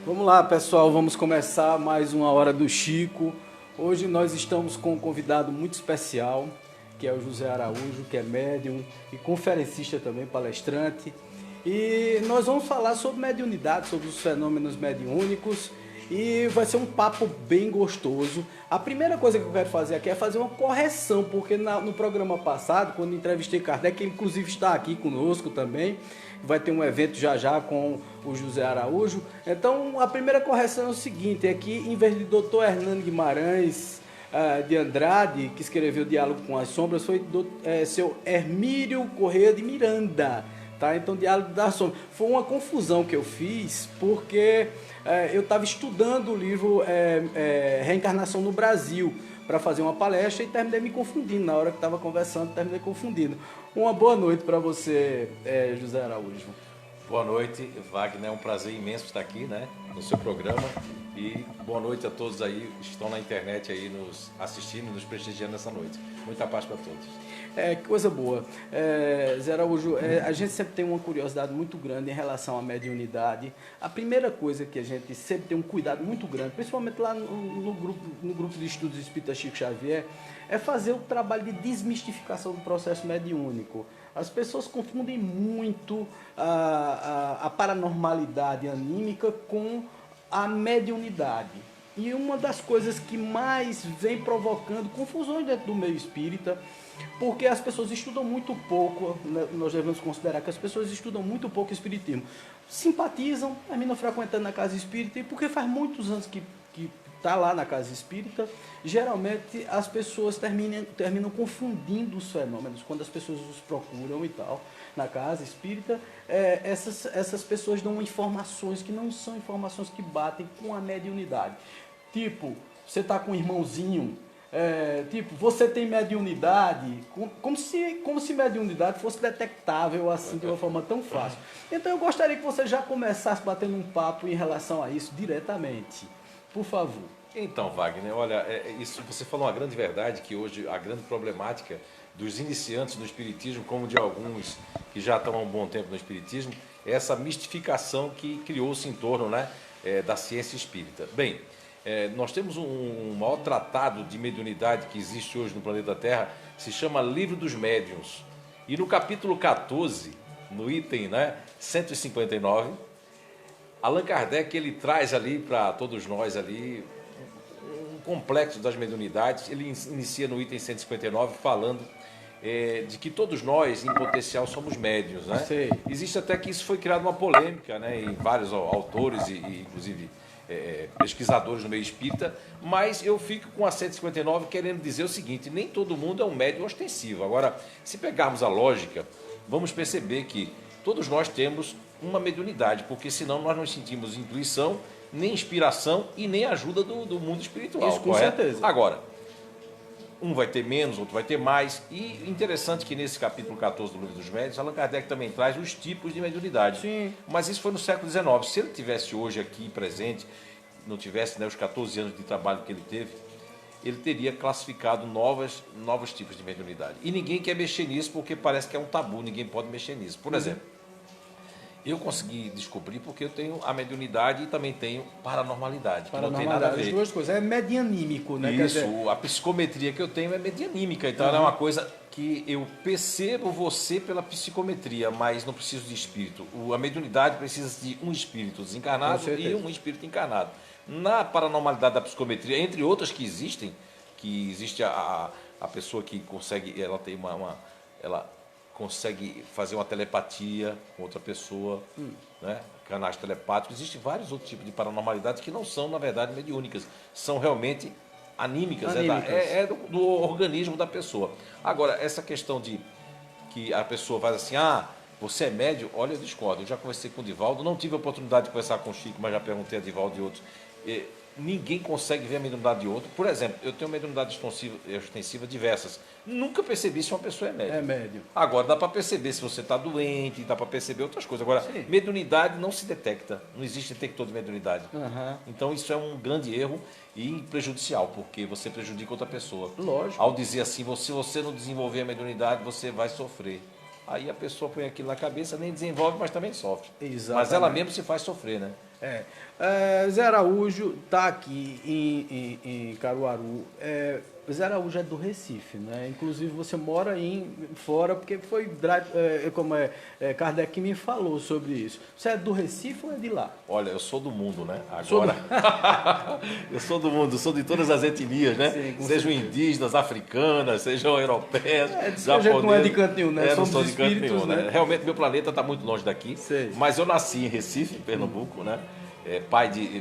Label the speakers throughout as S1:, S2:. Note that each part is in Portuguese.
S1: Vamos lá, pessoal, vamos começar mais uma Hora do Chico. Hoje nós estamos com um convidado muito especial, que é o José Araújo, que é médium e conferencista também, palestrante. E nós vamos falar sobre mediunidade, sobre os fenômenos mediúnicos, e vai ser um papo bem gostoso. A primeira coisa que eu quero fazer aqui é fazer uma correção, porque no programa passado, quando entrevistei Kardec, ele inclusive está aqui conosco também, vai ter um evento já já com o José Araújo. Então, a primeira correção é o seguinte, é que em vez de Dr. Hernando Guimarães de Andrade, que escreveu Diálogo com as Sombras, foi seu Hermílio Corrêa de Miranda. Tá? Então, Diálogo das Sombras. Foi uma confusão que eu fiz, porque eu estava estudando o livro Reencarnação no Brasil, para fazer uma palestra e terminei me confundindo. Na hora que estava conversando, terminei confundindo. Uma boa noite para você, José Araújo.
S2: Boa noite, Wagner. É um prazer imenso estar aqui, né, no seu programa. E boa noite a todos aí que estão na internet aí nos assistindo, nos prestigiando nessa noite. Muita paz para todos.
S1: Que coisa boa. Zé Araújo, a gente sempre tem uma curiosidade muito grande em relação à mediunidade. A primeira coisa que a gente sempre tem um cuidado muito grande, principalmente lá no grupo de estudos espírita Chico Xavier, é fazer o trabalho de desmistificação do processo mediúnico. As pessoas confundem muito a paranormalidade anímica com a mediunidade. E uma das coisas que mais vem provocando confusões dentro do meio espírita, porque as pessoas estudam muito pouco, né? Nós devemos considerar que as pessoas estudam muito pouco espiritismo. Simpatizam, terminam frequentando a casa espírita, e porque faz muitos anos que está lá na casa espírita, geralmente as pessoas terminam confundindo os fenômenos. Quando as pessoas os procuram e tal, na casa espírita, essas pessoas dão informações que não são informações que batem com a mediunidade. Tipo, você está com um irmãozinho, tipo, você tem mediunidade, como se mediunidade fosse detectável assim de uma forma tão fácil. Então eu gostaria que você já começasse batendo um papo em relação a isso diretamente. Por favor.
S2: Então, Wagner, olha, isso você falou uma grande verdade, que hoje a grande problemática dos iniciantes no espiritismo, como de alguns que já estão há um bom tempo no espiritismo, é essa mistificação que criou-se em torno, né, da ciência espírita. Bem, nós temos um maior tratado de mediunidade que existe hoje no planeta Terra, se chama Livro dos Médiuns. E no capítulo 14, no item, né, 159, Allan Kardec, ele traz ali para todos nós ali um complexo das mediunidades. Ele inicia no item 159 falando de que todos nós, em potencial, somos médiuns, né?
S1: Sei.
S2: Existe até que isso foi criado uma polêmica, né, em vários autores e inclusive pesquisadores no meio espírita, mas eu fico com a 159 querendo dizer o seguinte: nem todo mundo é um médium ostensivo. Agora, se pegarmos a lógica, vamos perceber que todos nós temos uma mediunidade, porque senão nós não sentimos intuição, nem inspiração e nem ajuda do mundo espiritual.
S1: Isso, com certeza.
S2: Agora, um vai ter menos, outro vai ter mais. E interessante que nesse capítulo 14 do Livro dos Médiuns, Allan Kardec também traz os tipos de mediunidade.
S1: Sim.
S2: Mas isso foi no século XIX. Se ele tivesse hoje aqui presente, não tivesse, né, os 14 anos de trabalho que ele teve, ele teria classificado novos tipos de mediunidade. E ninguém quer mexer nisso porque parece que é um tabu, ninguém pode mexer nisso. Por exemplo, eu consegui descobrir porque eu tenho a mediunidade e também tenho paranormalidade, que não tem nada a ver.
S1: As duas coisas. É medianímico, né?
S2: Isso, a psicometria que eu tenho é medianímica, então ela é uma coisa que eu percebo você pela psicometria, mas não preciso de espírito. A mediunidade precisa de um espírito desencarnado e um espírito encarnado. Na paranormalidade da psicometria, entre outras que existe a pessoa que consegue, ela tem ela consegue fazer uma telepatia com outra pessoa, né? Canais telepáticos. Existem vários outros tipos de paranormalidades que não são, na verdade, mediúnicas. São realmente anímicas. Do organismo da pessoa. Agora, essa questão de que a pessoa faz assim, você é médium? Olha, eu discordo. Eu já conversei com o Divaldo, não tive a oportunidade de conversar com o Chico, mas já perguntei a Divaldo e outros. Ninguém consegue ver a mediunidade de outro. Por exemplo, eu tenho mediunidade ostensiva diversas. Nunca percebi se uma pessoa é médium.
S1: É médium.
S2: Agora, dá para perceber se você está doente, dá para perceber outras coisas. Agora,
S1: sim,
S2: mediunidade não se detecta. Não existe detector de mediunidade.
S1: Uhum.
S2: Então, isso é um grande erro e prejudicial, porque você prejudica outra pessoa.
S1: Lógico.
S2: Ao dizer assim, se você não desenvolver a mediunidade, você vai sofrer. Aí a pessoa põe aquilo na cabeça, nem desenvolve, mas também sofre.
S1: Exatamente.
S2: Mas ela mesmo se faz sofrer, né?
S1: Zé Araújo está aqui em Caruaru. Zé Araújo é do Recife, né? Inclusive você mora fora, porque foi Kardec que me falou sobre isso. Você é do Recife ou é de lá?
S2: Olha, eu sou do mundo, né? Agora, eu sou do mundo, sou de todas as etnias, né?
S1: Sim,
S2: sejam indígenas, africanas, sejam europeias,
S1: japoneses. Não é de canto nenhum, né?
S2: Não sou de canto nenhum,
S1: né?
S2: Realmente, meu planeta está muito longe daqui.
S1: Sei.
S2: Mas eu nasci em Recife, Pernambuco, né?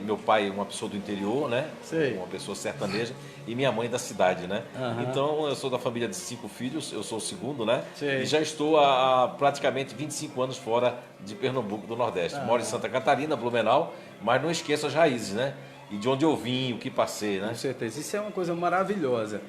S2: Meu pai é uma pessoa do interior, né?
S1: Sei.
S2: Uma pessoa sertaneja, e minha mãe da cidade, né?
S1: Uhum.
S2: Então eu sou da família de 5 filhos, eu sou o segundo, né?
S1: Sei.
S2: E já estou há praticamente 25 anos fora de Pernambuco, do Nordeste. Moro em Santa Catarina, Blumenau, mas não esqueço as raízes, né? E de onde eu vim, o que passei, né?
S1: Com certeza, isso é uma coisa maravilhosa.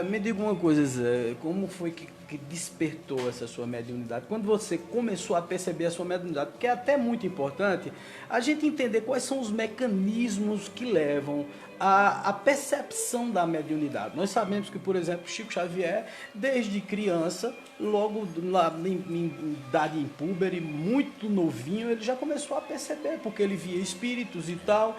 S1: Me diga uma coisa, Zé, como foi que despertou essa sua mediunidade? Quando você começou a perceber a sua mediunidade? Porque é até muito importante a gente entender quais são os mecanismos que levam à percepção da mediunidade. Nós sabemos que, por exemplo, Chico Xavier, desde criança, logo lá em idade impúber, muito novinho, ele já começou a perceber, porque ele via espíritos e tal.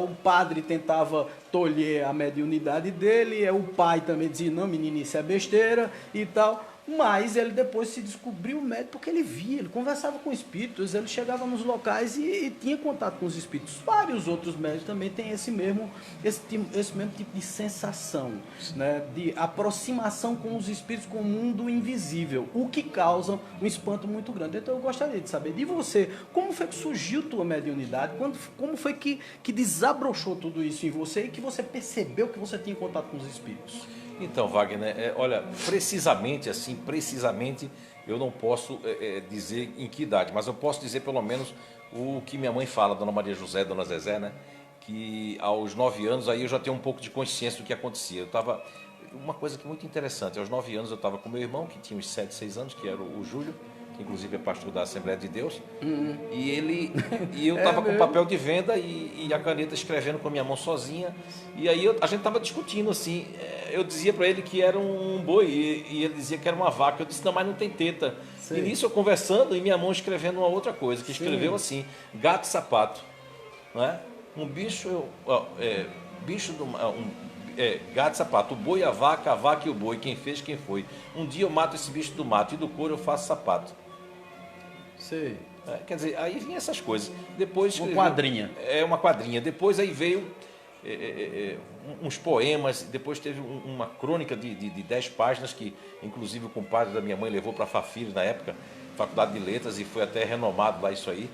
S1: O padre tentava tolher a mediunidade dele, o pai também dizia, não, menino, isso é besteira e tal. Mas ele depois se descobriu médium porque ele via, ele conversava com espíritos, ele chegava nos locais e tinha contato com os espíritos. Vários outros médios também têm esse mesmo tipo de sensação, né? De aproximação com os espíritos, com o mundo invisível, o que causa um espanto muito grande. Então eu gostaria de saber de você, como foi que surgiu tua mediunidade, como foi que desabrochou tudo isso em você e que você percebeu que você tinha contato com os espíritos?
S2: Então, Wagner, olha, precisamente, eu não posso dizer em que idade, mas eu posso dizer pelo menos o que minha mãe fala, Dona Maria José, Dona Zezé, né? Que aos 9 anos aí eu já tenho um pouco de consciência do que acontecia. Eu estava, uma coisa que é muito interessante, aos 9 anos eu estava com meu irmão, que tinha uns 7, 6 anos, que era o Júlio, que inclusive é pastor da Assembleia de Deus, e eu estava com papel de venda e a caneta escrevendo com a minha mão sozinha, e aí a gente estava discutindo assim, eu dizia para ele que era um boi, e ele dizia que era uma vaca, eu disse, não, mas não tem teta. Sim. E nisso eu conversando e minha mão escrevendo uma outra coisa, que escreveu assim, gato e sapato, não é? Um bicho, gato e sapato, o boi, a vaca e o boi, quem fez, quem foi. Um dia eu mato esse bicho do mato e do couro eu faço sapato.
S1: Sei.
S2: Quer dizer, aí vinha essas coisas. Depois
S1: uma quadrinha.
S2: Uma quadrinha. Depois aí veio uns poemas, depois teve uma crônica de 10 páginas que inclusive o compadre da minha mãe levou para a Fafires na época, Faculdade de Letras, e foi até renomado lá isso aí.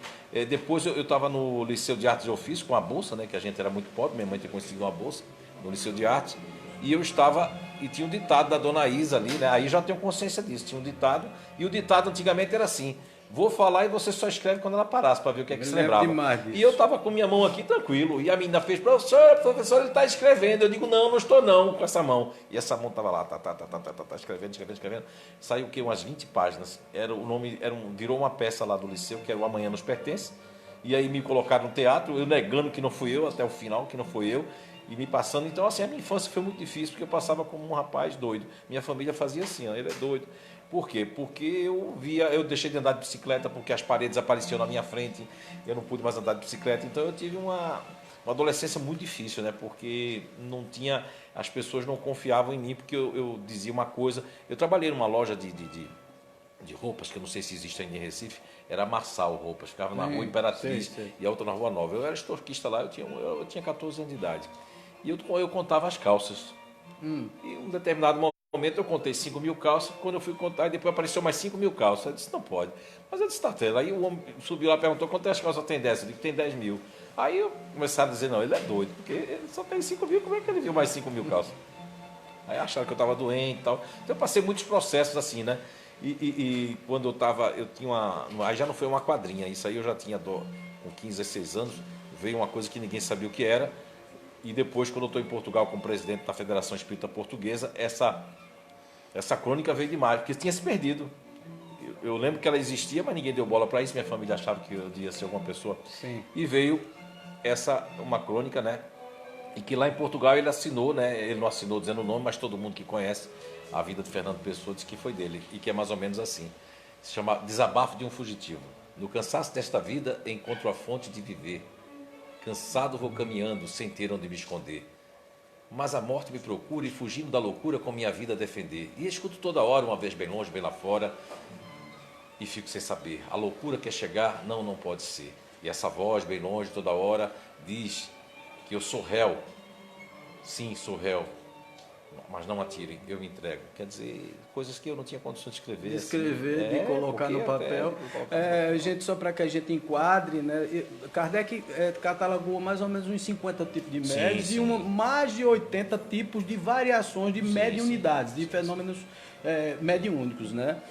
S2: Depois eu estava no Liceu de Artes e Ofícios com a bolsa, né, que a gente era muito pobre, minha mãe tinha conseguido uma bolsa no Liceu de Artes, e eu estava, e tinha um ditado da Dona Isa ali, né, aí já tenho consciência disso, tinha um ditado, e o ditado antigamente era assim, vou falar e você só escreve quando ela parasse, para ver o que é que se lembrava. E eu estava com minha mão aqui tranquilo, e a menina fez, professor, ele está escrevendo. Eu digo, não estou não, com essa mão. E essa mão estava lá, escrevendo. Saiu o quê? Umas 20 páginas. O nome virou uma peça lá do liceu, que era o Amanhã Nos Pertence. E aí me colocaram no teatro, eu negando que não fui eu, até o final, que não fui eu, e me passando. Então, assim, a minha infância foi muito difícil, porque eu passava como um rapaz doido. Minha família fazia assim, ó, ele é doido. Por quê? Porque eu deixei de andar de bicicleta porque as paredes apareciam na minha frente, eu não pude mais andar de bicicleta, então eu tive uma adolescência muito difícil, né? Porque as pessoas não confiavam em mim, porque eu dizia uma coisa. Eu trabalhei numa loja de roupas, que eu não sei se existe ainda em Recife, era Marçal Roupas, ficava na Rua Imperatriz e a outra na Rua Nova. Eu era estorquista lá, eu tinha 14 anos de idade. E eu contava as calças. E em um determinado momento eu contei 5.000 calças, quando eu fui contar, e depois apareceu mais 5.000 calças. Eu disse, não pode. Mas eu disse, tá tendo. Aí o homem subiu lá e perguntou, quantas calças tem dessa? Eu disse, tem 10.000. Aí eu começaram a dizer, não, ele é doido, porque ele só tem 5.000, como é que ele viu mais 5.000 calças? Aí acharam que eu estava doente e tal. Então eu passei muitos processos assim, né? E quando eu tinha aí já não foi uma quadrinha, isso aí eu já tinha com 15, 16 anos, veio uma coisa que ninguém sabia o que era. E depois, quando eu estou em Portugal como presidente da Federação Espírita Portuguesa, essa crônica veio demais, porque tinha se perdido. Eu lembro que ela existia, mas ninguém deu bola para isso, minha família achava que eu devia ser alguma pessoa.
S1: Sim.
S2: E veio uma crônica, né? E que lá em Portugal ele assinou, né? Ele não assinou dizendo o nome, mas todo mundo que conhece a vida de Fernando Pessoa diz que foi dele, e que é mais ou menos assim. Se chama Desabafo de um Fugitivo. No cansaço desta vida encontro a fonte de viver. Cansado vou caminhando, sem ter onde me esconder. Mas a morte me procura e fugindo da loucura com minha vida a defender. E escuto toda hora, uma vez bem longe, bem lá fora, e fico sem saber. A loucura quer chegar, não, não pode ser. E essa voz bem longe toda hora diz que eu sou réu. Sim, sou réu. Mas não atirem, eu me entrego. Quer dizer, coisas que eu não tinha condição de escrever.
S1: De escrever, assim, de colocar no papel. Gente, só para que a gente enquadre, né? Kardec catalogou mais ou menos uns 50 tipos de médios e mais de 80 tipos de variações de mediunidades, de fenômenos mediúnicos, né?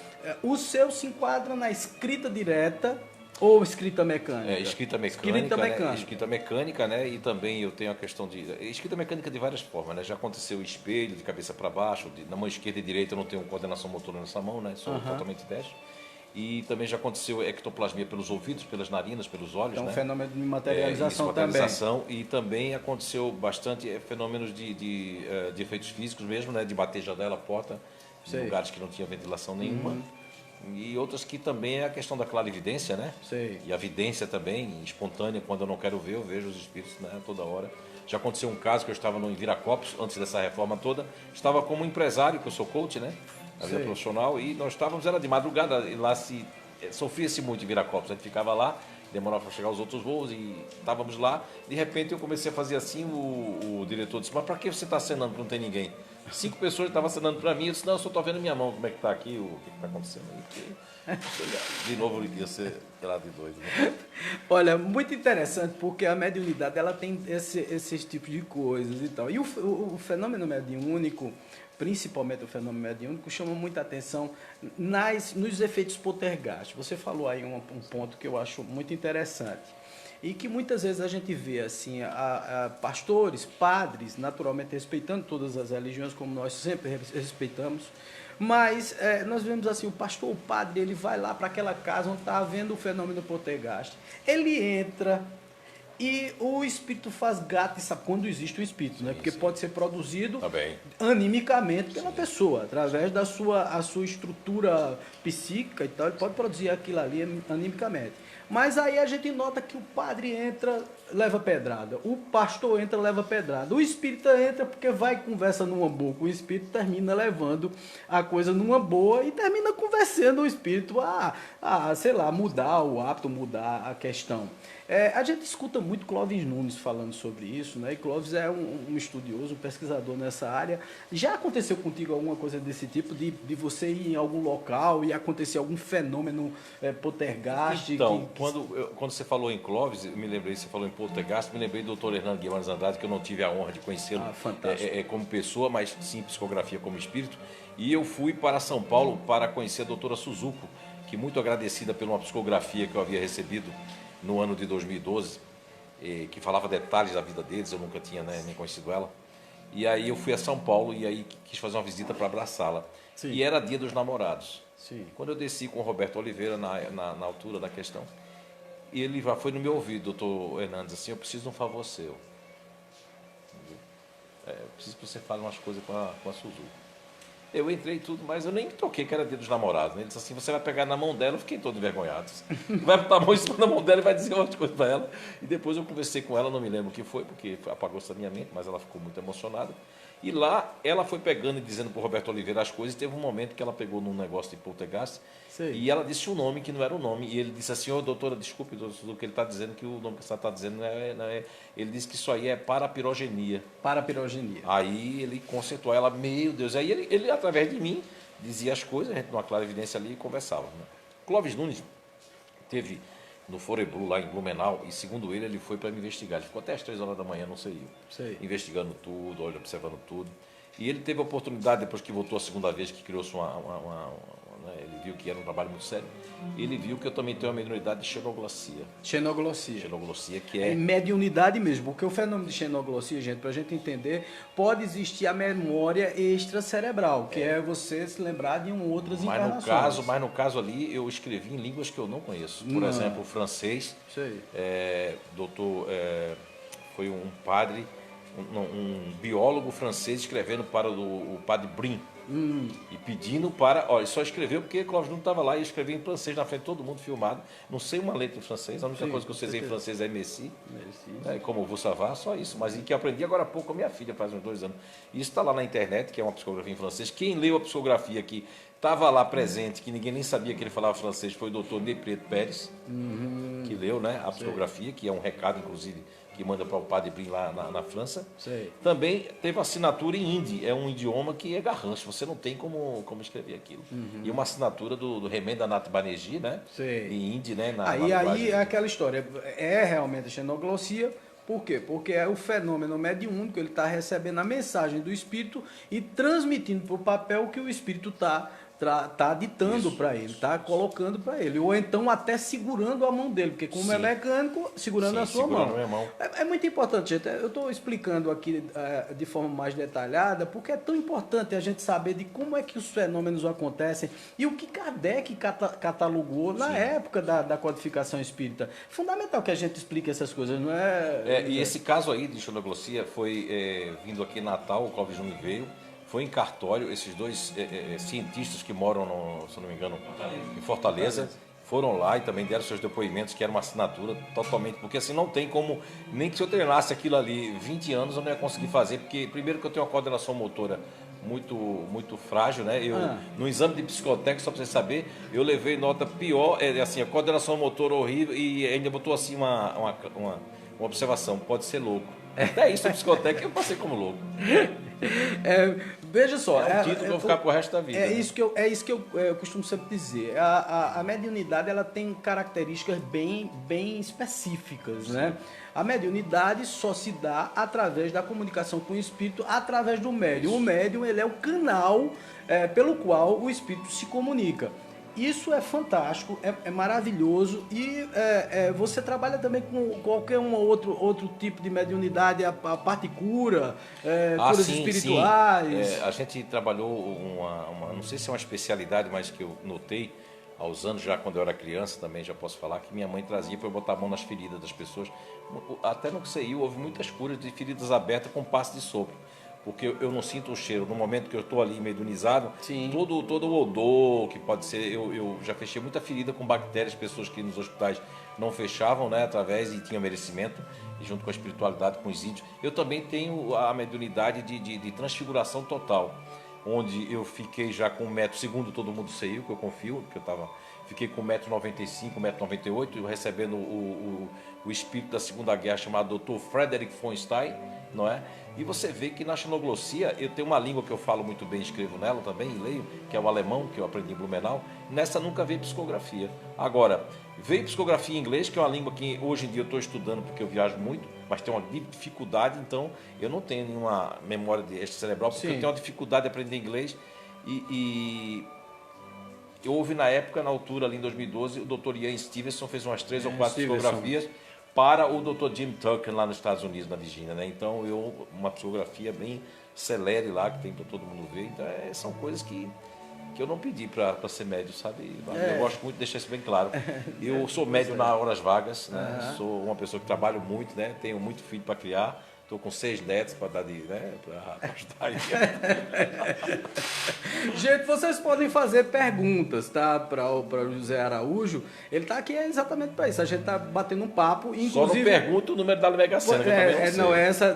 S1: O seu se enquadra na escrita direta ou escrita mecânica?
S2: Escrita mecânica. Né? Escrita mecânica, né? E também eu tenho a questão de... Escrita mecânica de várias formas, né? Já aconteceu espelho, de cabeça para baixo, na mão esquerda e direita eu não tenho coordenação motora nessa mão, né? Sou totalmente destro. E também já aconteceu ectoplasmia pelos ouvidos, pelas narinas, pelos olhos,
S1: então,
S2: né?
S1: Fenômeno de materialização,
S2: E também aconteceu bastante fenômenos de efeitos físicos mesmo, né? De bater janela, porta, em lugares que não tinha ventilação nenhuma. E outras que também é a questão da clarividência, né? E a vidência também, espontânea, quando eu não quero ver, eu vejo os espíritos, né, toda hora. Já aconteceu um caso que eu estava no Viracopos, antes dessa reforma toda, estava como empresário, que eu sou coach, né? A vida profissional, e nós estávamos, era de madrugada, e lá sofria-se muito em Viracopos, a gente ficava lá, demorava para chegar os outros voos, e estávamos lá, de repente eu comecei a fazer assim, o diretor disse, mas para que você está acenando que não tem ninguém? 5 pessoas estavam acenando para mim, eu disse, não, eu só estou vendo minha mão, como é que está aqui, o que está acontecendo aí. De novo, ia ser de doido. Né?
S1: Olha, muito interessante, porque a mediunidade ela tem esses tipos de coisas e tal. E o fenômeno mediúnico, principalmente o fenômeno mediúnico, chama muita atenção nos efeitos poltergeist. Você falou aí um ponto que eu acho muito interessante. E que muitas vezes a gente vê assim, pastores, padres, naturalmente respeitando todas as religiões, como nós sempre respeitamos, mas nós vemos assim, o pastor, o padre, ele vai lá para aquela casa onde está havendo o fenômeno poltergeist. Ele entra e o espírito faz gato e sabe quando existe o espírito, né? Porque pode ser produzido animicamente pela pessoa, através da sua estrutura psíquica e tal, ele pode produzir aquilo ali animicamente. Mas aí a gente nota que o padre entra, leva pedrada. O pastor entra, leva pedrada. O espírita entra porque vai e conversa numa boa. O espírito termina levando a coisa numa boa e termina conversando o espírito sei lá, mudar o hábito, mudar a questão. A gente escuta muito Clóvis Nunes falando sobre isso, né? E Clóvis é um estudioso, um pesquisador nessa área. Já aconteceu contigo alguma coisa desse tipo, de você ir em algum local e acontecer algum fenômeno poltergeist?
S2: Então, quando você falou em Clóvis, eu me lembrei, você falou em poltergeist, me lembrei do Dr. Hernando Guimarães Andrade, que eu não tive a honra de conhecê-lo como pessoa, mas sim psicografia como espírito. E eu fui para São Paulo para conhecer a doutora Suzuko, que muito agradecida por uma psicografia que eu havia recebido no ano de 2012, que falava detalhes da vida deles, eu nunca tinha nem conhecido ela. E aí eu fui a São Paulo e aí quis fazer uma visita para abraçá-la. E era dia dos namorados. Quando eu desci com o Roberto Oliveira na altura da questão, e ele foi no meu ouvido, doutor Hernandes, assim, eu preciso de um favor seu. Eu preciso que você fale umas coisas com a Suzuki. Eu entrei e tudo, mas eu nem me toquei que era dia dos namorados. Né? Ele disse assim, você vai pegar na mão dela, eu fiquei todo envergonhado. Vai botar a mão em cima da mão dela e vai dizer umas coisas para ela. E depois eu conversei com ela, não me lembro o que foi, porque apagou-se da minha mente, mas ela ficou muito emocionada. E lá ela foi pegando e dizendo para o Roberto Oliveira as coisas, e teve um momento que ela pegou num negócio de poltergeist, e ela disse um nome que não era o nome, e ele disse assim, doutora, desculpe, doutor, que ele está dizendo, que o nome que você está dizendo não é... Ele disse que isso aí é parapirogenia.
S1: Parapirogenia.
S2: Aí ele conceituou ela, meu Deus, aí ele através de mim, dizia as coisas, a gente numa clara evidência ali e conversava. Né? Clóvis Nunes teve no Forebru, lá em Blumenau, e segundo ele foi para me investigar. Ele ficou até às 3 horas da manhã, não sei eu, investigando tudo, observando tudo. E ele teve a oportunidade, depois que voltou a segunda vez, que criou-se ele viu que era um trabalho muito sério, ele viu que eu também tenho a mediunidade de xenoglossia. Xenoglossia, que é...
S1: mediunidade mesmo, porque o fenômeno de xenoglossia, gente, para a gente entender, pode existir a memória extracerebral, que é você se lembrar de outras encarnações.
S2: Mas no caso ali, eu escrevi em línguas que eu não conheço. Por exemplo, o francês, foi um padre, um biólogo francês escrevendo para o padre Brin, E pedindo para... Olha, só escreveu porque Clóvis Nunes estava lá e escreveu em francês na frente de todo mundo filmado. Não sei uma letra em francês, a única coisa que eu sei em francês é merci. Né, como vou salvar, só isso. Mas em que eu aprendi agora há pouco com a minha filha, faz uns 2 anos. Isso está lá na internet, que é uma psicografia em francês. Quem leu a psicografia aqui, estava lá presente, que ninguém nem sabia que ele falava francês, foi o doutor Nepreto Pérez, que leu, né, a psicografia, que é um recado, inclusive, que manda para o Padre Brim lá na França.
S1: Sei.
S2: Também teve assinatura em hindi, é um idioma que é garrancho, você não tem como escrever aquilo. E uma assinatura do Remendanath Banerjee, né?
S1: Sei.
S2: Em hindi, né?
S1: Aí é aquela história, é realmente a xenoglossia. Por quê? Porque é o fenômeno mediúnico, ele está recebendo a mensagem do espírito e transmitindo para o papel que o espírito está ditando para ele, está colocando para ele. Ou então até segurando a mão dele, porque como é mecânico, segurando a sua mão. É muito importante, gente. Eu estou explicando aqui de forma mais detalhada, porque é tão importante a gente saber de como é que os fenômenos acontecem e o que Kardec catalogou na época da codificação espírita. Fundamental que a gente explique essas coisas, não é?
S2: E esse caso aí de xenoglossia foi vindo aqui em Natal, o Clóvis Júnior veio. Foi em cartório, esses 2 cientistas que moram, se não me engano, em Fortaleza, foram lá e também deram seus depoimentos, que era uma assinatura totalmente, porque assim não tem como, nem que se eu treinasse aquilo ali 20 anos eu não ia conseguir fazer, porque primeiro que eu tenho uma coordenação motora muito frágil, né? No exame de psicotécnico, só para você saber, eu levei nota pior, assim, a coordenação motora horrível e ainda botou assim uma observação, pode ser louco. Até isso, o psicotécnico eu passei como louco.
S1: Veja só,
S2: é um título que eu vou ficar pro resto da vida.
S1: É isso que eu costumo sempre dizer. A mediunidade ela tem características bem específicas, né? A mediunidade só se dá através da comunicação com o espírito, através do médium. O médium ele é o canal pelo qual o espírito se comunica. Isso é fantástico, é maravilhoso e você trabalha também com qualquer outro tipo de mediunidade, a parte cura, curas espirituais.
S2: Sim. A gente trabalhou não sei se é uma especialidade, mas que eu notei aos anos, já quando eu era criança também, já posso falar, que minha mãe trazia para eu botar a mão nas feridas das pessoas. Até no CI houve muitas curas de feridas abertas com passe de sopro. Porque eu não sinto o cheiro. No momento que eu estou ali mediunizado, todo o odor que pode ser... Eu já fechei muita ferida com bactérias, pessoas que nos hospitais não fechavam, né, através e tinham merecimento, e junto com a espiritualidade, com os índios. Eu também tenho a mediunidade de transfiguração total, onde eu fiquei já com 1 metro, segundo todo mundo saiu, que eu confio, que fiquei com 1,95 m, 1,98 m, recebendo o espírito da Segunda Guerra chamado Dr. Frederick von Stein, não é? E você vê que na xenoglossia, eu tenho uma língua que eu falo muito bem, escrevo nela também, e leio, que é o alemão, que eu aprendi em Blumenau. Nessa nunca veio psicografia. Agora, veio psicografia em inglês, que é uma língua que hoje em dia eu estou estudando porque eu viajo muito, mas tem uma dificuldade, então eu não tenho nenhuma memória extracerebral, porque eu tenho uma dificuldade de aprender inglês. Eu ouvi na altura ali em 2012, o Dr. Ian Stevenson fez umas 3 ou 4 psicografias para o Dr. Jim Tucker lá nos Estados Unidos, na Virgínia, né? Então, uma psicografia bem celere lá, que tem para todo mundo ver. Então, são coisas que eu não pedi para ser médio, sabe? Eu gosto muito de deixar isso bem claro. Eu sou médio nas horas vagas, né? Sou uma pessoa que trabalho muito, né? Tenho muito filho para criar. Estou com 6 netos para dar para ajudar aí.
S1: Gente, vocês podem fazer perguntas, tá? Para o José Araújo. Ele está aqui exatamente para isso. A gente está batendo um papo. Inclusive,
S2: só não pergunta o número da Mega Sena,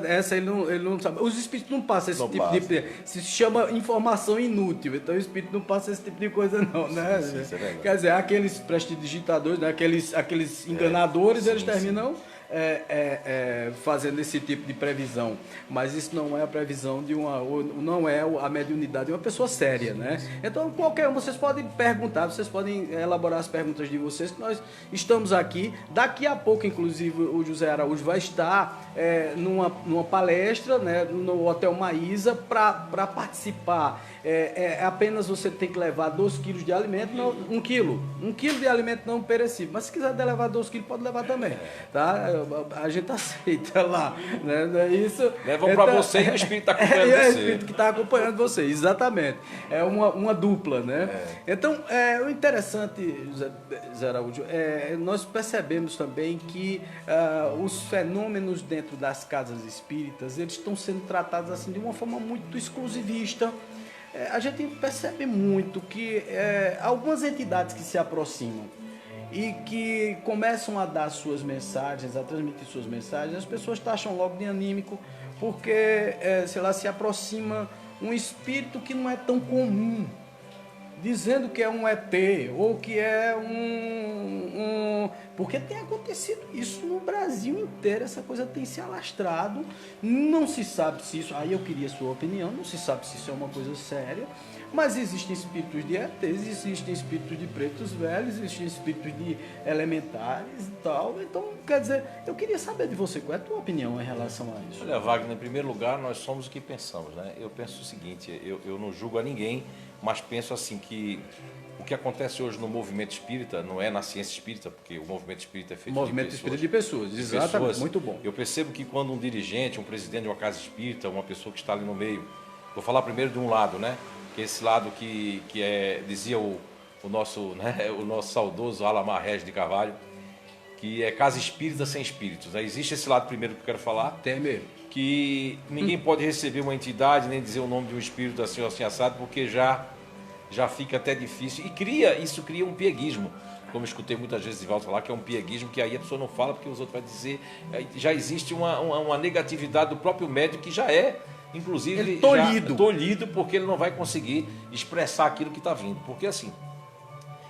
S1: essa ele não sabe. Os espíritos não passam esse tipo de... Se chama informação inútil. Então o espírito não passa esse tipo de coisa não, né?
S2: Sim,
S1: quer dizer, aqueles prestidigitadores, né? aqueles enganadores, eles terminam... fazendo esse tipo de previsão, mas isso não é a previsão não é a mediunidade de uma pessoa séria, né? Então qualquer um, vocês podem perguntar, vocês podem elaborar as perguntas de vocês, que nós estamos aqui. Daqui a pouco, inclusive, o José Araújo vai estar numa palestra, né, no Hotel Maísa para participar. Apenas você tem que levar 2 quilos de alimento, não, 1 quilo de alimento não perecível, mas se quiser levar 2 quilos, pode levar também, tá? A gente aceita lá, né? Isso,
S2: levam para você e o espírito está acompanhando você.
S1: É o espírito que está acompanhando você, exatamente. É uma dupla, né? Então, o interessante, Zé Araújo, nós percebemos também que os fenômenos dentro das casas espíritas, eles estão sendo tratados assim de uma forma muito exclusivista. a gente percebe muito que algumas entidades que se aproximam e que começam a dar suas mensagens, a transmitir suas mensagens, as pessoas taxam logo de anímico, porque, sei lá, se aproxima um espírito que não é tão comum, dizendo que é um ET ou que é porque tem acontecido isso no Brasil inteiro, essa coisa tem se alastrado, não se sabe se isso, aí eu queria sua opinião, não se sabe se isso é uma coisa séria, mas existem espíritos de ETs, existem espíritos de pretos velhos, existem espíritos de elementares e tal, então, quer dizer, eu queria saber de você, qual é a tua opinião em relação a isso?
S2: Olha, Wagner, em primeiro lugar, nós somos o que pensamos, né? Eu penso o seguinte, eu não julgo a ninguém, mas penso assim que o que acontece hoje no movimento espírita não é na ciência espírita, porque o movimento espírita é feito
S1: movimento espírita de pessoas, exatamente,
S2: pessoas.
S1: Muito bom.
S2: Eu percebo que quando um dirigente, um presidente de uma casa espírita, uma pessoa que está ali no meio, vou falar primeiro de um lado, né? Que é esse lado que dizia o nosso, né? O nosso saudoso Alamar Regis de Carvalho, que é casa espírita sem espíritos. Aí existe esse lado primeiro que eu quero falar.
S1: Tem mesmo.
S2: Que ninguém pode receber uma entidade, nem dizer o nome de um espírito assim ou assim assado, porque já fica até difícil. E isso cria um pieguismo. Como eu escutei muitas vezes de volta falar, que é um pieguismo, que aí a pessoa não fala porque os outros vão dizer. Já existe uma negatividade do próprio médium que já é, inclusive, tolhido, porque ele não vai conseguir expressar aquilo que está vindo. Porque assim,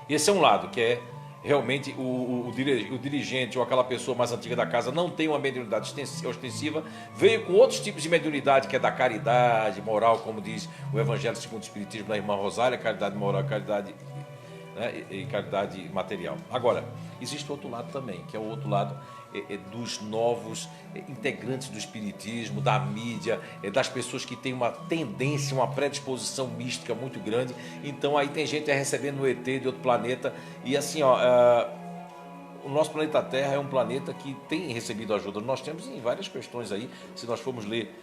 S2: esse é um lado, que é realmente o dirigente ou aquela pessoa mais antiga da casa não tem uma mediunidade ostensiva, veio com outros tipos de mediunidade, que é da caridade moral, como diz o Evangelho segundo o Espiritismo da irmã Rosália, caridade moral, caridade, né, e caridade material. Agora, existe outro lado também, que é o outro lado dos novos integrantes do espiritismo, da mídia, das pessoas que têm uma tendência, uma predisposição mística muito grande. Então aí tem gente recebendo um ET de outro planeta. E assim, o nosso planeta Terra é um planeta que tem recebido ajuda. Nós temos em várias questões aí, se nós formos ler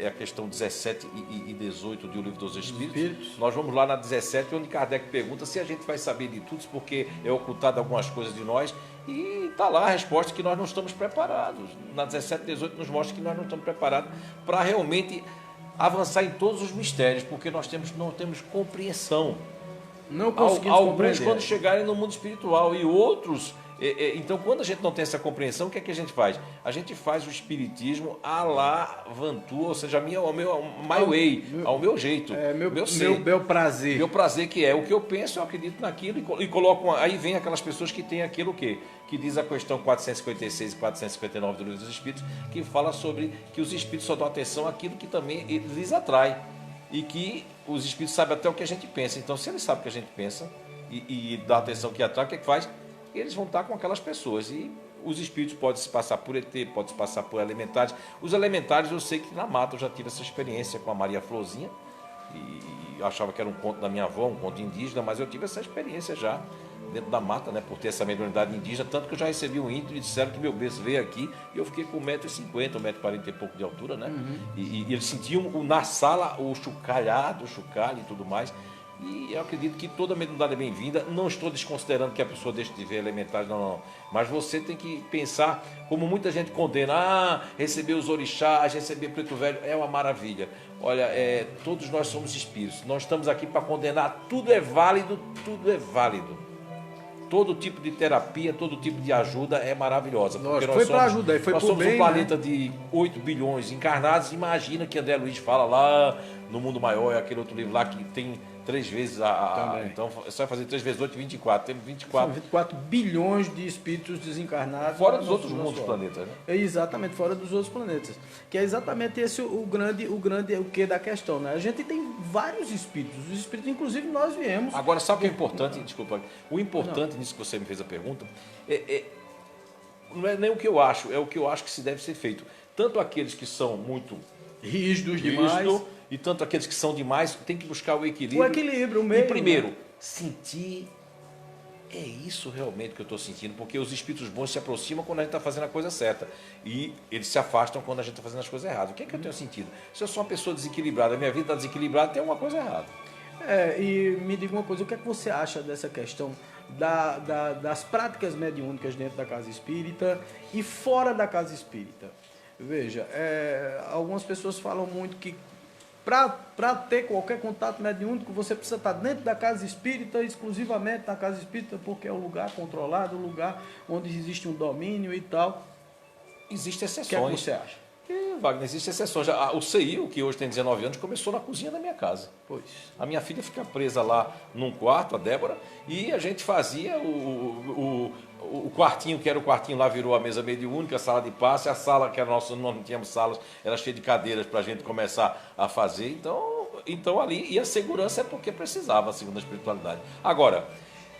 S2: a questão 17 e 18 do Livro dos Espíritos, nós vamos lá na 17, onde Kardec pergunta se a gente vai saber de tudo, porque é ocultado algumas coisas de nós, e está lá a resposta que nós não estamos preparados. Na 17 e 18 nos mostra que nós não estamos preparados para realmente avançar em todos os mistérios, porque nós não temos compreensão.
S1: Não conseguimos
S2: alguns
S1: compreender.
S2: Quando chegarem no mundo espiritual, e outros. Então, quando a gente não tem essa compreensão, o que é que a gente faz? A gente faz o espiritismo à la Vantu, ou seja, ao meu jeito.
S1: Meu prazer.
S2: Meu prazer, que é o que eu penso, eu acredito naquilo, e coloco. Aí vem aquelas pessoas que têm aquilo que diz a questão 456 e 459 do Livro dos Espíritos, que fala sobre que os espíritos só dão atenção àquilo que também lhes atrai. E que os espíritos sabem até o que a gente pensa. Então, se eles sabem o que a gente pensa e dá atenção que atrai, o que é que faz? Eles vão estar com aquelas pessoas. E os espíritos podem se passar por ET, podem se passar por elementares. Os elementares, eu sei que na mata eu já tive essa experiência com a Maria Florzinha. E eu achava que era um conto da minha avó, um conto indígena, mas eu tive essa experiência já dentro da mata, né, por ter essa mediunidade indígena, tanto que eu já recebi um índio e disseram que meu berço veio aqui e eu fiquei com 1,50 m, 1,40 m e pouco de altura, né? E eles sentiam na sala o chocalho e tudo mais. E eu acredito que toda mediunidade é bem-vinda. Não estou desconsiderando que a pessoa deixe de ver elementares, não. Mas você tem que pensar, como muita gente condena, receber os orixás, receber preto velho, é uma maravilha. Olha, todos nós somos espíritos. Nós estamos aqui para condenar, tudo é válido, tudo é válido. Todo tipo de terapia, todo tipo de ajuda é maravilhosa.
S1: Foi para ajudar, foi
S2: nós
S1: por
S2: somos
S1: bem,
S2: um planeta de 8 bilhões encarnados. Imagina que André Luiz fala lá no Mundo Maior, é aquele outro livro lá que tem 3 vezes então, você vai fazer 3 vezes 8, 24. Temos 24.
S1: São 24 bilhões de espíritos desencarnados.
S2: Fora dos outros mundos do planeta, né?
S1: Exatamente, fora dos outros planetas. Que é exatamente esse o grande que da questão, né? A gente tem vários espíritos. Os espíritos, inclusive, nós viemos.
S2: Agora, sabe o que é importante? Desculpa. O importante nisso que você me fez a pergunta não é nem o que eu acho, é o que eu acho que se deve ser feito. Tanto aqueles que são muito
S1: rígidos demais,
S2: e tanto aqueles que são demais, tem que buscar o equilíbrio.
S1: O equilíbrio, o meio.
S2: E primeiro, sentir, é isso realmente que eu estou sentindo, porque os espíritos bons se aproximam quando a gente está fazendo a coisa certa e eles se afastam quando a gente está fazendo as coisas erradas. O que é que eu tenho sentido? Se eu sou uma pessoa desequilibrada, a minha vida está desequilibrada, tem uma coisa errada.
S1: E me diga uma coisa, o que é que você acha dessa questão das práticas mediúnicas dentro da casa espírita e fora da casa espírita? Veja, algumas pessoas falam muito que para ter qualquer contato mediúnico, você precisa estar dentro da casa espírita, exclusivamente na casa espírita, porque é um lugar controlado, um lugar onde existe um domínio e tal.
S2: Existem exceções.
S1: O que é que você acha?
S2: Wagner, existem exceções. O CI, que hoje tem 19 anos, começou na cozinha da minha casa.
S1: Pois.
S2: A minha filha fica presa lá num quarto, a Débora, e a gente fazia o quartinho, que era o quartinho lá, virou a mesa mediúnica, a sala de passe, a sala que era nossa, nós não tínhamos salas, era cheia de cadeiras para a gente começar a fazer. Então ali, e a segurança é porque precisava, segundo a espiritualidade. Agora,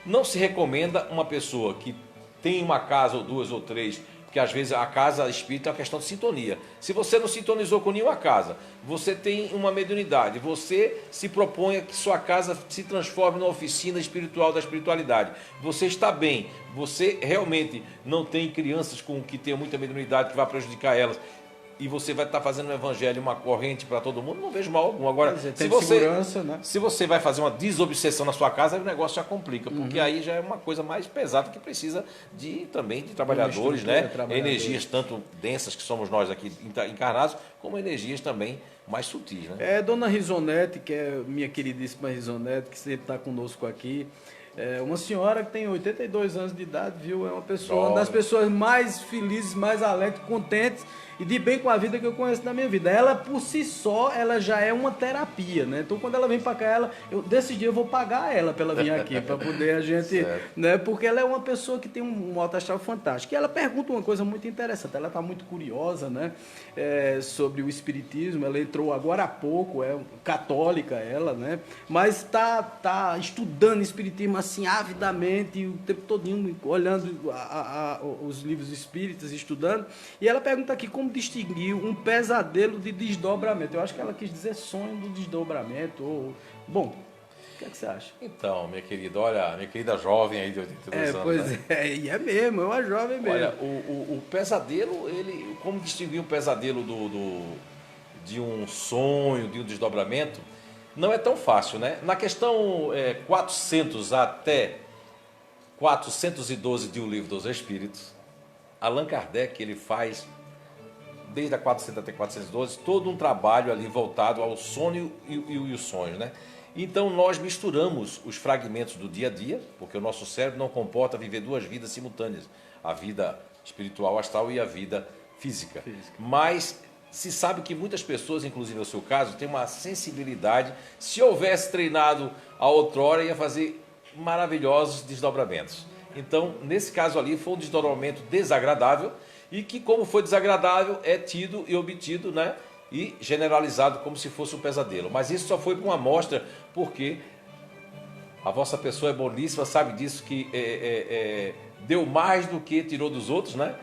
S2: não se recomenda uma pessoa que tem uma casa ou duas ou três, porque às vezes a casa espírita é uma questão de sintonia. Se você não sintonizou com nenhuma casa, você tem uma mediunidade, você se propõe a que sua casa se transforme numa oficina espiritual da espiritualidade. Você está bem, você realmente não tem crianças com que tenham muita mediunidade que vai prejudicar elas, e você vai estar fazendo um evangelho, uma corrente para todo mundo, não vejo mal algum. Agora, se você vai fazer uma desobsessão na sua casa, aí o negócio já complica, porque aí já é uma coisa mais pesada que precisa também de trabalhadores, né? Energias tanto densas, que somos nós aqui encarnados, como energias também mais sutis, né?
S1: Dona Risonete, que é minha queridíssima Risonete, que sempre está conosco aqui. É uma senhora que tem 82 anos de idade, viu? É uma pessoa, uma das pessoas mais felizes, mais alegres, contentes e de bem com a vida que eu conheço na minha vida. Ela, por si só, ela já é uma terapia, né? Então, quando ela vem para cá, desse dia eu vou pagar ela para ela vir aqui, para poder a gente... né? Porque ela é uma pessoa que tem um alto astral fantástico. E ela pergunta uma coisa muito interessante. Ela está muito curiosa, né? Sobre o espiritismo. Ela entrou agora há pouco, é católica ela, né? Mas tá estudando espiritismo assim, avidamente, o tempo todinho, olhando os livros espíritas, estudando. E ela pergunta aqui como distinguir um pesadelo de desdobramento. Eu acho que ela quis dizer sonho do desdobramento. Bom, o que é que você acha?
S2: Então, minha querida, olha, minha querida jovem aí de 82 anos.
S1: Pois
S2: né?
S1: e é mesmo, é uma jovem mesmo.
S2: Olha, o pesadelo, como distinguir um pesadelo de um sonho, de um desdobramento, não é tão fácil, né? Na questão 400 até 412 de O Livro dos Espíritos, Allan Kardec, ele faz, desde a 400 até 412, todo um trabalho ali voltado ao sono e os sonhos, né? Então, nós misturamos os fragmentos do dia a dia, porque o nosso cérebro não comporta viver duas vidas simultâneas, a vida espiritual, astral e a vida física. Mas se sabe que muitas pessoas, inclusive no seu caso, têm uma sensibilidade. Se houvesse treinado a outrora, ia fazer maravilhosos desdobramentos. Então, nesse caso ali, foi um desdobramento desagradável e que, como foi desagradável, é tido e obtido, né? E generalizado como se fosse um pesadelo. Mas isso só foi para uma amostra, porque a vossa pessoa é boníssima, sabe disso, que deu mais do que tirou dos outros, né?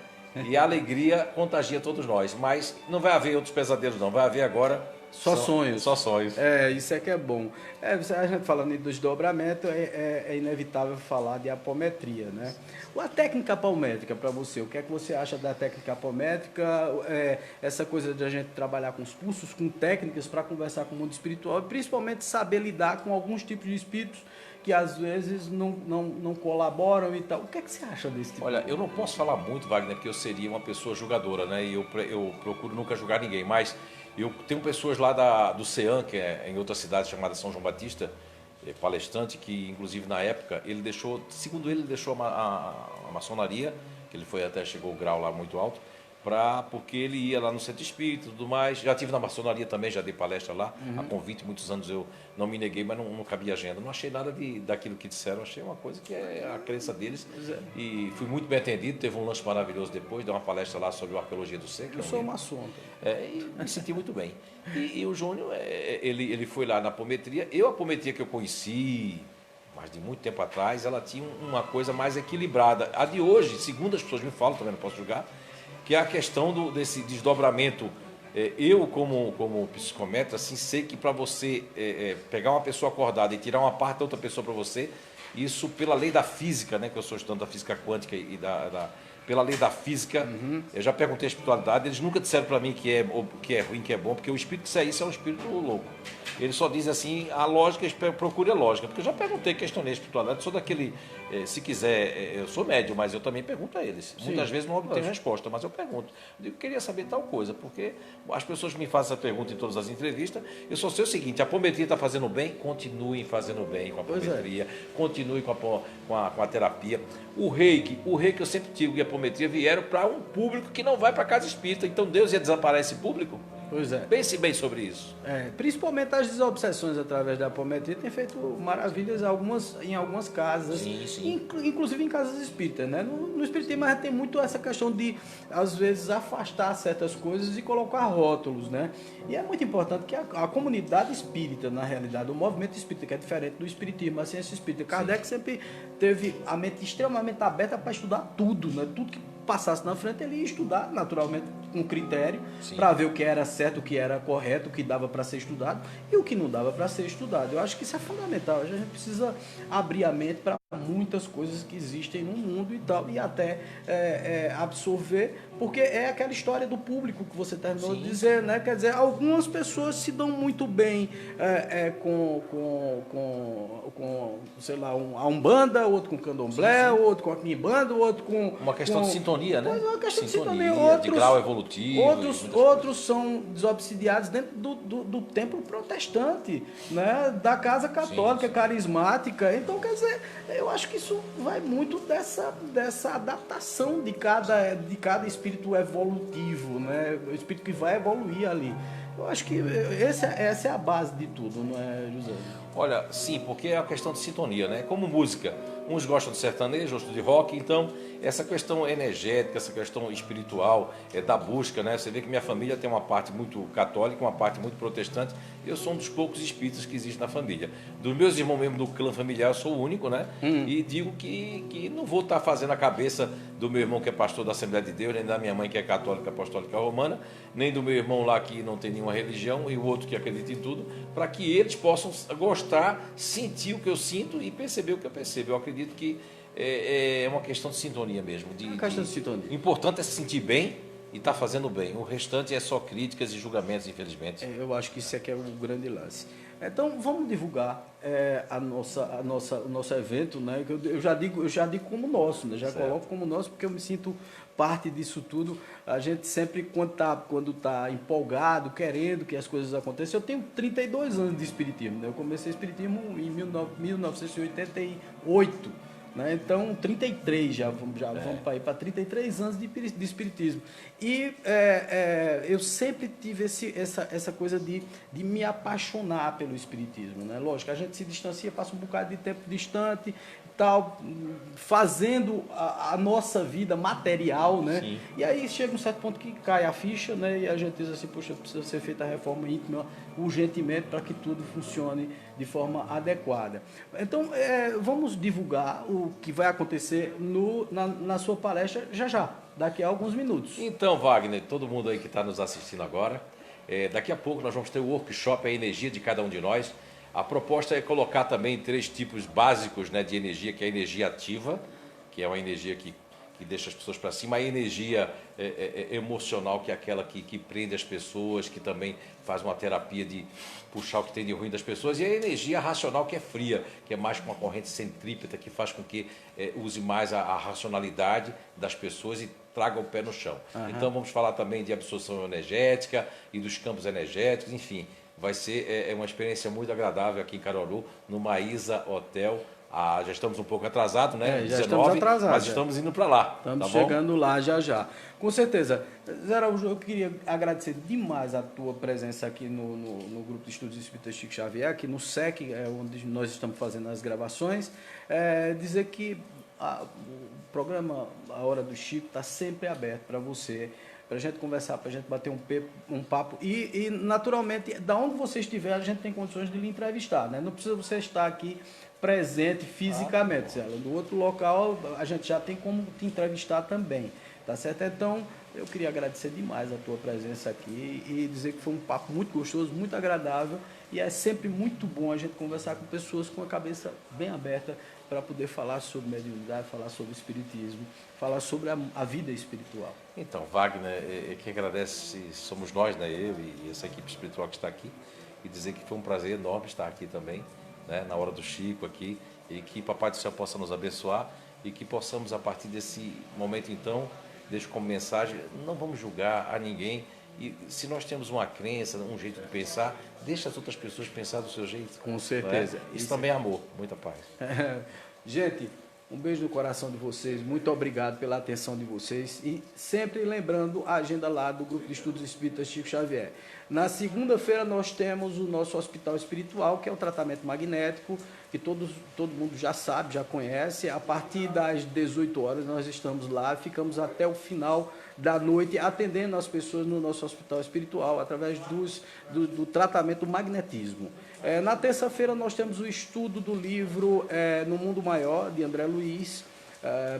S2: E a alegria contagia todos nós. Mas não vai haver outros pesadelos, não. Vai haver agora
S1: sonhos.
S2: Só sonhos.
S1: Isso é que é bom. A gente falando de desdobramento, é inevitável falar de apometria, né? A técnica apométrica para você, o que é que você acha da técnica apométrica? Essa coisa de a gente trabalhar com os cursos, com técnicas para conversar com o mundo espiritual e principalmente saber lidar com alguns tipos de espíritos que às vezes não colaboram e tal. O que é que você acha desse tipo?
S2: Olha, eu não posso falar muito, Wagner, porque eu seria uma pessoa julgadora, né? E eu procuro nunca julgar ninguém, mas eu tenho pessoas lá do CEAM, que é em outra cidade chamada São João Batista, palestrante, que inclusive na época, segundo ele deixou a maçonaria, que ele chegou o grau lá muito alto, porque ele ia lá no centro espírita e tudo mais. Já tive na maçonaria também, já dei palestra lá, a convite, muitos anos eu não me neguei, mas não cabia agenda. Não achei nada daquilo que disseram, achei uma coisa que é a crença deles. E fui muito bem atendido, teve um lanche maravilhoso depois, dei uma palestra lá sobre a arqueologia do ser.
S1: Eu sou maçom.
S2: E me senti muito bem. E o Júnior, ele foi lá na apometria. A apometria que eu conheci, mas de muito tempo atrás, ela tinha uma coisa mais equilibrada. A de hoje, segundo as pessoas me falam, também não posso julgar, que é a questão desse desdobramento. Eu, como psicometra, assim, sei que para você pegar uma pessoa acordada e tirar uma parte da outra pessoa para você, isso pela lei da física, né, que eu sou estudante da física quântica e pela lei da física. Eu já perguntei a espiritualidade, eles nunca disseram para mim que é ruim, que é bom, porque o espírito que isso é isso é um espírito louco. Ele só diz assim, a lógica, procure a lógica. Porque eu já perguntei, questionei a espiritualidade, sou daquele, se quiser, eu sou médium, mas eu também pergunto a eles. Sim, muitas vezes não obtenho resposta, mas eu pergunto. Eu digo, queria saber tal coisa, porque as pessoas me fazem essa pergunta em todas as entrevistas. Eu só sei o seguinte, a apometria está fazendo bem, continuem fazendo bem com a apometria, continue com a terapia. O reiki eu sempre digo, e a apometria vieram para um público que não vai para a casa espírita. Então Deus ia desamparar esse público?
S1: Pois é.
S2: Pense bem sobre isso.
S1: Principalmente as desobsessões através da apometria têm feito maravilhas em algumas casas,
S2: sim.
S1: Inclusive em casas espíritas, né? No espiritismo a gente tem muito essa questão de, às vezes, afastar certas coisas e colocar rótulos, né? E é muito importante que a comunidade espírita, na realidade, o movimento espírita, que é diferente do espiritismo, a ciência espírita, Kardec sempre teve a mente extremamente aberta para estudar tudo, né? Tudo que passasse na frente, ele ia estudar, naturalmente, com critério, para ver o que era certo, o que era correto, o que dava para ser estudado e o que não dava para ser estudado. Eu acho que isso é fundamental. A gente precisa abrir a mente para muitas coisas que existem no mundo e tal, e até absorver, porque é aquela história do público que você terminou de dizer, né? Quer dizer, algumas pessoas se dão muito bem sei lá, a Umbanda, outro com Candomblé, outro com a Quimbanda, outro com...
S2: Uma questão de sintonia, né?
S1: Uma questão
S2: sintonia,
S1: de sintonia.
S2: De grau evolutivo.
S1: Outros são desobsidiados dentro do templo protestante, né? Da casa católica, carismática. Então, quer dizer, eu acho que isso vai muito dessa adaptação de cada espírito evolutivo, né? O espírito que vai evoluir ali. Eu acho que essa é a base de tudo, não é, José?
S2: Olha, sim, porque é uma questão de sintonia, né? Como música, uns gostam de sertanejo, outros de rock, então essa questão energética, essa questão espiritual, da busca, né? Você vê que minha família tem uma parte muito católica, uma parte muito protestante. Eu sou um dos poucos espíritas que existe na família. Dos meus irmãos mesmo do clã familiar, eu sou o único, né? E digo que não vou estar fazendo a cabeça do meu irmão que é pastor da Assembleia de Deus, nem da minha mãe que é católica apostólica romana, nem do meu irmão lá que não tem nenhuma religião e o outro que acredita em tudo, para que eles possam gostar, sentir o que eu sinto e perceber o que eu percebo. Eu acredito que é uma questão de sintonia mesmo.
S1: Uma questão de sintonia.
S2: O importante é se sentir bem e estar fazendo bem. O restante é só críticas e julgamentos, infelizmente.
S1: Eu acho que isso aqui é o grande lance. Então, vamos divulgar o nosso evento, né? Eu já digo como nosso, né? Já coloco como nosso, porque eu me sinto parte disso tudo. A gente sempre, quando tá empolgado, querendo que as coisas aconteçam. Eu tenho 32 anos de espiritismo, né? Eu comecei espiritismo em 1988. Né? Então, 33 vamos para ir para 33 anos de espiritismo. E eu sempre tive essa coisa de me apaixonar pelo espiritismo. Né? Lógico, a gente se distancia, passa um bocado de tempo distante, tal, fazendo a nossa vida material, né?
S2: Sim.
S1: E aí chega um certo ponto que cai a ficha, né? E a gente diz assim, poxa, precisa ser feita a reforma íntima urgentemente para que tudo funcione de forma adequada. Então, vamos divulgar o que vai acontecer na sua palestra já, daqui a alguns minutos.
S2: Então, Wagner, todo mundo aí que está nos assistindo agora, daqui a pouco nós vamos ter o workshop, a energia de cada um de nós. A proposta é colocar também 3 tipos básicos, né, de energia, que é a energia ativa, que é uma energia que deixa as pessoas para cima, a energia emocional, que é aquela que prende as pessoas, que também faz uma terapia de puxar o que tem de ruim das pessoas, e a energia racional, que é fria, que é mais com uma corrente centrípeta, que faz com que use mais a racionalidade das pessoas e traga o pé no chão. Então vamos falar também de absorção energética e dos campos energéticos, enfim. Vai ser uma experiência muito agradável aqui em Caruaru, no Maísa Hotel. Já estamos um pouco atrasados, né?
S1: Já estamos atrasados.
S2: Mas estamos indo para lá.
S1: Estamos chegando lá já. Com certeza. Zé Araújo, eu queria agradecer demais a tua presença aqui no Grupo de Estudos Espíritas Chico Xavier, aqui no SEC, onde nós estamos fazendo as gravações. Dizer que o programa A Hora do Chico está sempre aberto para você, para a gente conversar, para a gente bater um papo e, naturalmente, da onde você estiver, a gente tem condições de lhe entrevistar, né? Não precisa você estar aqui presente fisicamente, no outro local a gente já tem como te entrevistar também, tá certo? Então, eu queria agradecer demais a tua presença aqui e dizer que foi um papo muito gostoso, muito agradável E é sempre muito bom a gente conversar com pessoas com a cabeça bem aberta para poder falar sobre mediunidade, falar sobre espiritismo, falar sobre a vida espiritual.
S2: Então, Wagner, quem agradece somos nós, né, eu e essa equipe espiritual que está aqui, e dizer que foi um prazer enorme estar aqui também, né, na hora do Chico aqui, e que Papai do Céu possa nos abençoar e que possamos, a partir desse momento, então, deixo como mensagem, não vamos julgar a ninguém, e se nós temos uma crença, um jeito de pensar, deixa as outras pessoas pensar do seu jeito.
S1: Com certeza.
S2: Isso também é amor, muita paz.
S1: Gente, um beijo no coração de vocês, muito obrigado pela atenção de vocês e sempre lembrando a agenda lá do Grupo de Estudos Espíritas Chico Xavier. Na segunda-feira nós temos o nosso hospital espiritual, que é o tratamento magnético, que todo mundo já sabe, já conhece. A partir das 18 horas nós estamos lá, ficamos até o final da noite atendendo as pessoas no nosso hospital espiritual através do tratamento do magnetismo. Na terça-feira nós temos o estudo do livro No Mundo Maior, de André Luiz,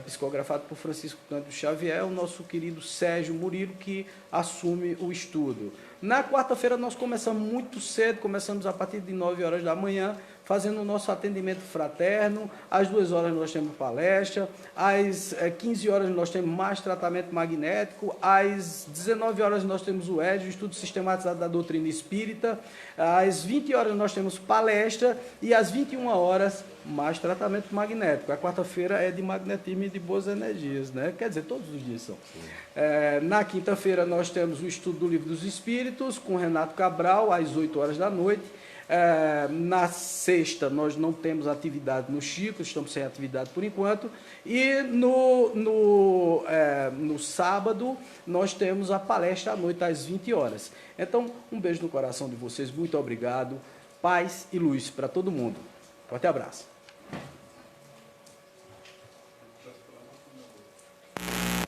S1: psicografado por Francisco Cândido Xavier, o nosso querido Sérgio Murilo, que assume o estudo. Na quarta-feira nós começamos muito cedo, começamos a partir de 9 horas da manhã, fazendo o nosso atendimento fraterno. Às 2 horas nós temos palestra, às 15 horas nós temos mais tratamento magnético, às 19 horas nós temos o ED, o Estudo Sistematizado da Doutrina Espírita, às 20 horas nós temos palestra e às 21 horas mais tratamento magnético. A quarta-feira é de magnetismo e de boas energias, né? Quer dizer, todos os dias são. Na quinta-feira nós temos o estudo do Livro dos Espíritos com Renato Cabral, às 8 horas da noite. Na sexta nós não temos atividade no Chico, estamos sem atividade por enquanto, e no sábado nós temos a palestra à noite às 20 horas. Então, um beijo no coração de vocês, muito obrigado, paz e luz para todo mundo. Forte abraço.